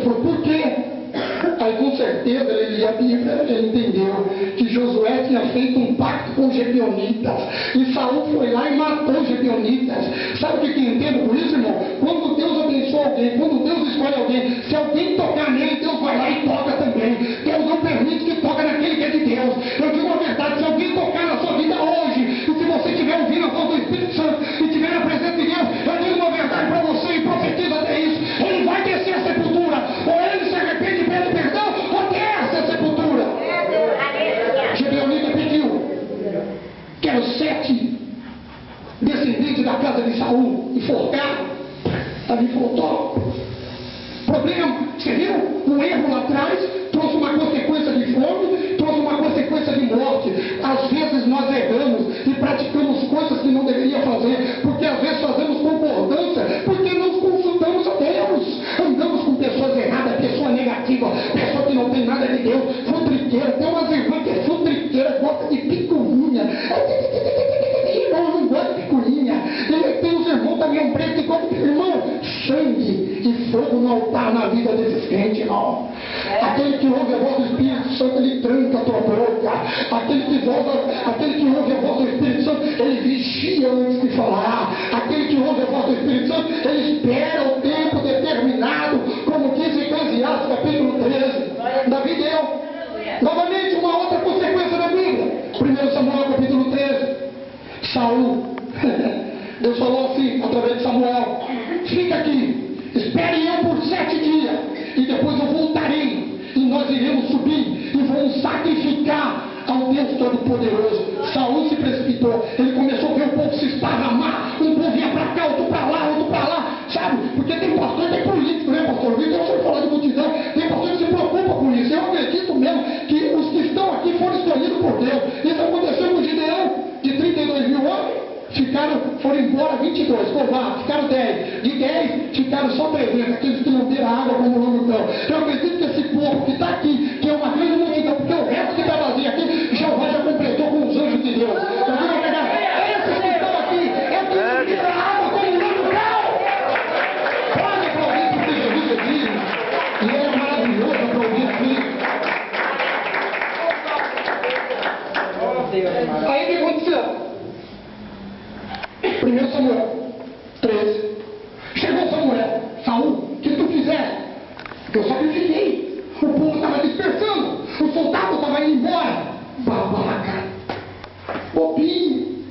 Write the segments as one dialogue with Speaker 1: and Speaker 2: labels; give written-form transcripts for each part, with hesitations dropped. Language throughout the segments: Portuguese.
Speaker 1: falou, por quê? Aí com certeza ele lia a Bíblia, ele entendeu que Josué tinha feito um pacto com os Gebeonitas, e Saul foi lá e matou os Gebeonitas. Sabe o que eu entendo por isso, irmão? Quando Deus abençoa alguém, quando Deus escolhe alguém, se alguém tocar nele, Deus vai lá e toca também. Deus não permite que toque naquele que é de Deus. Eu digo a verdade, se alguém tocar na sua vida hoje, e se você estiver ouvindo a voz do Espírito Santo e estiver na presença de Deus, eu digo uma verdade para você e profetizo até isso: ele vai descer a sepultura, ou ele se arrepende e pede perdão, ou desce a sepultura. Gebeonita pediu que eram 7 descendentes da casa de Saul enforcados. Davi falou: problema, você viu? O erro lá atrás trouxe uma consequência de fome, trouxe uma consequência de morte. Às vezes nós erramos e praticamos coisas que não deveria fazer, porque às vezes fazemos concordância, porque não consultamos a Deus. Andamos com pessoas erradas, pessoa negativa, pessoa que não tem nada de Deus, futriqueira. Tem umas irmãs que é futriqueira, gosta de picuinha. Irmão, não gosta de picuinha. E tem os irmãos também, um preto que gosta de... Irmão, sangue e fogo no altar na vida desses crentes, irmão. Aquele que ouve a voz do Espírito Santo, ele tranca a tua boca. Aquele que ouve a voz do Espírito Santo, ele vigia antes de falar. Aquele que ouve a voz do Espírito Santo, ele espera o tempo determinado, como diz Eclesiastes capítulo 13. Davi deu novamente uma outra consequência da Bíblia. 1 Samuel capítulo 13. Saul, Deus falou assim através de Samuel: fica aqui, espere eu por 7 dias, e depois eu voltarei, e nós iremos subir e vamos sacrificar ao Deus Todo-Poderoso. Saul se precipitou, ele começou a ver o povo se esparramar, um povo ia para cá, outro para lá, sabe? Porque tem pastor que é político, né, pastor? Eu vi você falar de multidão, tem pastor que se preocupa com isso. Eu acredito mesmo que os que estão aqui foram escolhidos por Deus. Isso aconteceu com Gideão, de 32 mil homens. Foram embora 22, ficaram 10. De 10, ficaram só 300, aqueles que não deram água como longo estão. Eu acredito que esse povo que está aqui, que é uma grande multidão, porque o resto que está vazio aqui, Jeová já completou com os anjos de Deus. Eu digo a verdade, esses que estão aqui, é que não deram água como longo estão. Pode aplaudir porque Jesus é digno, e ele é maravilhoso aplaudir aqui. Aí o que aconteceu? 1 Samuel 13. Chegou Saul, o que tu fizeste? Eu sacrifiquei. O povo estava dispersando, o soldado estava indo embora. Babaca, bobinho.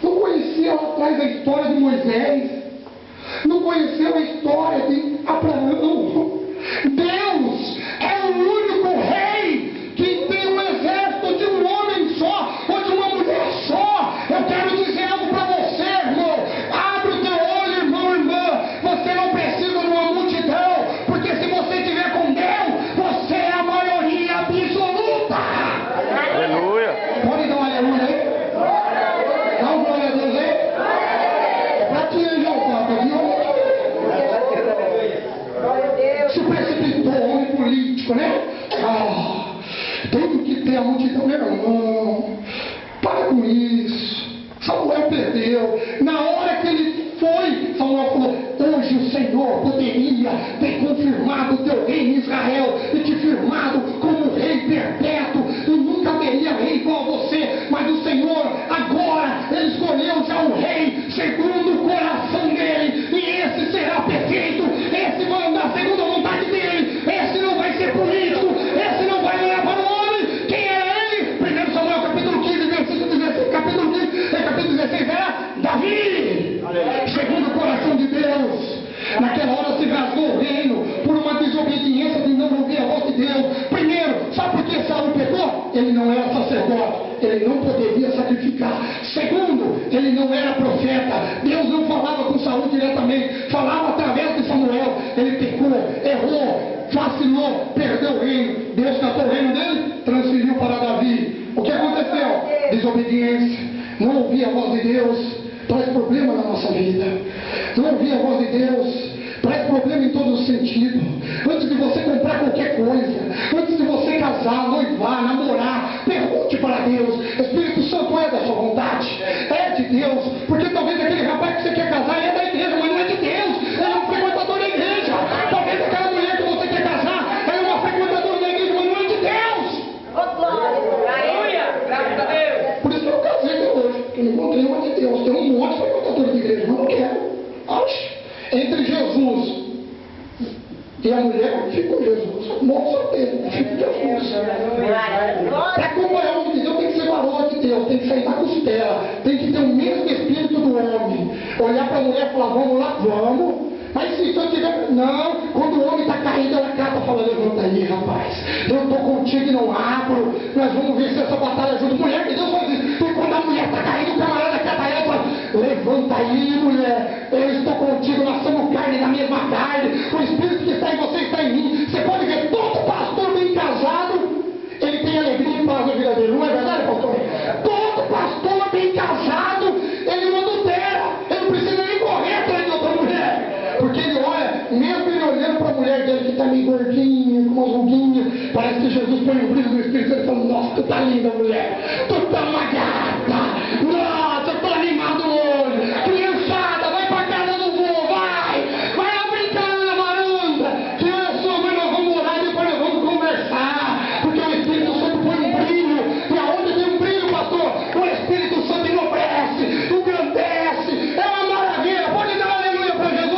Speaker 1: Não conhecia lá atrás a história de Moisés, não conheceu a história de Abraão. Deus é o único rei que tem um exército de um homem só ou de uma mulher só. Eu quero dizer algo para você, irmão. Abre o teu olho, irmão, irmã. Você não precisa de uma multidão, porque se você estiver com Deus, você é a maioria absoluta.
Speaker 2: Aleluia.
Speaker 1: Pode dar um aleluia aí? Dá um glória a Deus aí? Pra ti, João Costa, viu? Se precipitou, homem político, né? Tem que ter a multidão, meu irmão. Para com isso. Samuel perdeu. Na hora que ele foi, Samuel falou: hoje o Senhor poderia ter confirmado o teu reino em Israel e te firmado como rei perpétuo, e nunca teria rei igual a você. Mas o Senhor agora, ele escolheu já um rei segundo o coração dele, e esse será perfeito. Esse vai andar segundo a vontade dele. Esse não vai ser político, esse não vai olhar para o homem. Quem era ele? 1 Samuel capítulo 15, versículo 16, capítulo 16 era Davi, segundo o coração de Deus. Naquela hora se rasgou o reino por uma desobediência de não ouvir a voz de Deus. Primeiro, sabe por que Saul pecou? Ele não era sacerdote, ele não poderia sacrificar. Segundo, ele não era profeta. Deus não falava com Saul diretamente, falava através de Samuel. Ele pecou, errou, vacilou, perdeu o reino. Deus catou o reino dele, transferiu para Davi. O que aconteceu? Desobediência. Não ouvir a voz de Deus traz problema na nossa vida. Não ouvir a voz de Deus traz problema em todo sentido. Antes de você comprar qualquer coisa, antes de você casar, noivar, namorar, pergunte para Deus: Espírito Santo, é da sua vontade? É de Deus? Porque talvez aquele rapaz que você quer casar é da igreja, mas não é de Deus. Ele é um frequentador da igreja. Talvez aquela mulher entre Jesus e a mulher, ficou Jesus. Morto solteiro, ficou Jesus. Para acompanhar o homem de Deus tem que ser varão de Deus, tem que sair da costela, tem que ter o mesmo espírito do homem. Olhar para a mulher e falar, vamos lá, vamos. Mas se eu tiver. Não, quando o homem está caído, ela cata e fala, levanta aí, rapaz. Eu estou contigo e não abro. Nós vamos vencer essa batalha junto. Mulher de Deus faz isso. E quando a mulher está caída, o camarada cata ela e fala, levanta aí, mulher. Eu estou contigo, nós somos carne da mesma carne. O Espírito que está em você está em mim. Você pode ver todo pastor bem casado, ele tem alegria e paz na vida dele. Não é verdade, pastor? Todo pastor bem casado, ele não adultera. Ele não precisa nem correr atrás de outra mulher. Porque ele olha, mesmo ele olhando para a mulher dele que está meio gordinha, com umas ruguinhas, parece que Jesus põe um brilho no Espírito e ele fala, nossa, tu tá linda, mulher. Tu tá uma gata. Nossa, eu tô animado hoje. Criançada, vai pra casa do vô, vai. Vai lá brincar na varanda. Que eu e a sua mãe nós vamos orar e depois nós vamos conversar. Porque o Espírito Santo põe um brilho. E aonde tem um brilho, pastor, o Espírito Santo enobrece, engrandece. É uma maravilha. Pode dar uma aleluia para Jesus.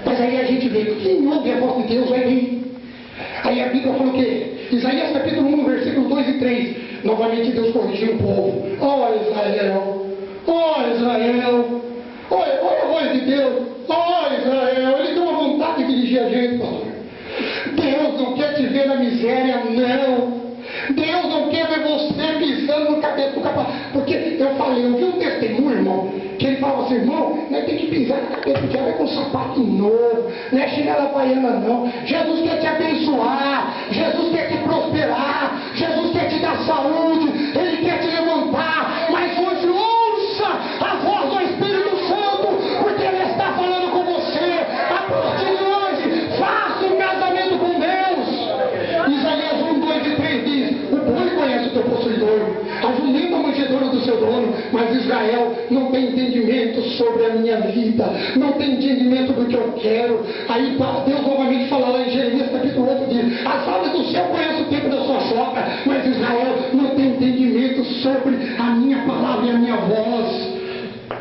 Speaker 1: Mas aí a gente vê que quem ouve a voz de Deus vai bem. Aí a Bíblia falou o quê? Isaías capítulo 1, versículos 2 e 3. Novamente Deus corrigiu o povo. Ó Israel, ó Israel, olha a voz de Deus. Ó Israel, Ele tem uma vontade de dirigir a gente, pastor. Deus não quer te ver na miséria, não. Deus não quer ver você pisando no cabelo do capacete. Porque eu falei, eu vi um testemunho, irmão, que ele falava assim, irmão, não tem que pisar no cabelo do diabo, é com sapato novo, não é chinela havaiana não. Jesus quer te abençoar, Jesus quer te prosperar, Jesus quer te dar saúde, Ele quer te levantar, mas hoje ouça a voz do Espírito Santo, porque Ele está falando com você. A partir de hoje, faça um casamento com Deus. Isaías 1, 2 e 3 diz, o boi conhece o teu possuidor, a jumenta a manjedoura do seu dono, mas Israel não tem entendimento sobre a minha vida, não tem entendimento do que eu quero. Aí Deus novamente fala lá em Jeremias capítulo 8, diz, as aves do céu conhecem o tempo da sua sopra, mas Israel não tem entendimento sobre a minha palavra e a minha voz.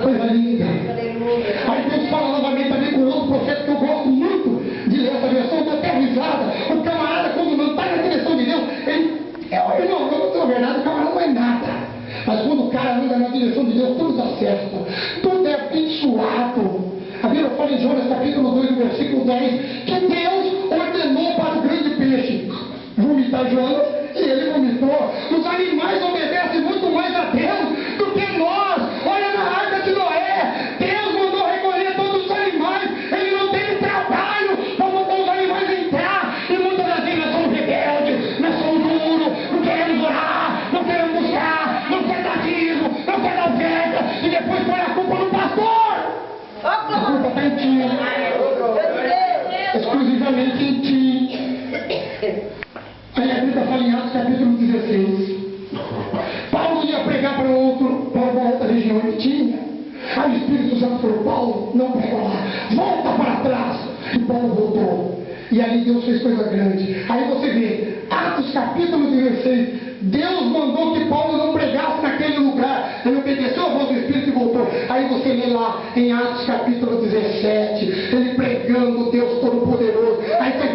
Speaker 1: Coisa linda. Aí Deus fala novamente também com outro profeta que eu gosto muito de ler essa versão, eu estou até avisada. O camarada, quando não está na direção de Deus, ele não, na verdade, o camarada não é nada. Mas quando o cara anda na direção de Deus, tudo dá certo, tudo é abençoado. A Bíblia fala em Jonas capítulo 2, versículo 10, que Deus ordenou para o grande peixe vomitar Jonas, e ele vomitou. Os animais obedecem muito mais a Deus do que nós. Olha na arca de Noé, Deus mandou recolher todos os animais, ele não teve trabalho para mandar os animais entrar, e muitas das vezes nós somos rebeldes, nós somos duros, não queremos orar, não queremos buscar, não quer dar dízimo, não quer dar oferta, e depois põe a culpa no pastor. A culpa está em ti, exclusivamente em ti. Aí a Bíblia fala em Atos capítulo 16. Paulo ia pregar para uma outra região, ele tinha. Aí o Espírito Santo falou, Paulo, não prega lá, volta para trás. E Paulo voltou. E aí Deus fez coisa grande. Aí você vê, Atos capítulo 16, Deus mandou que Paulo não pregasse naquele lugar. Ele obedeceu a voz do Espírito e voltou. Aí você lê lá em Atos capítulo 17, ele pregando Deus Todo-Poderoso. Aí você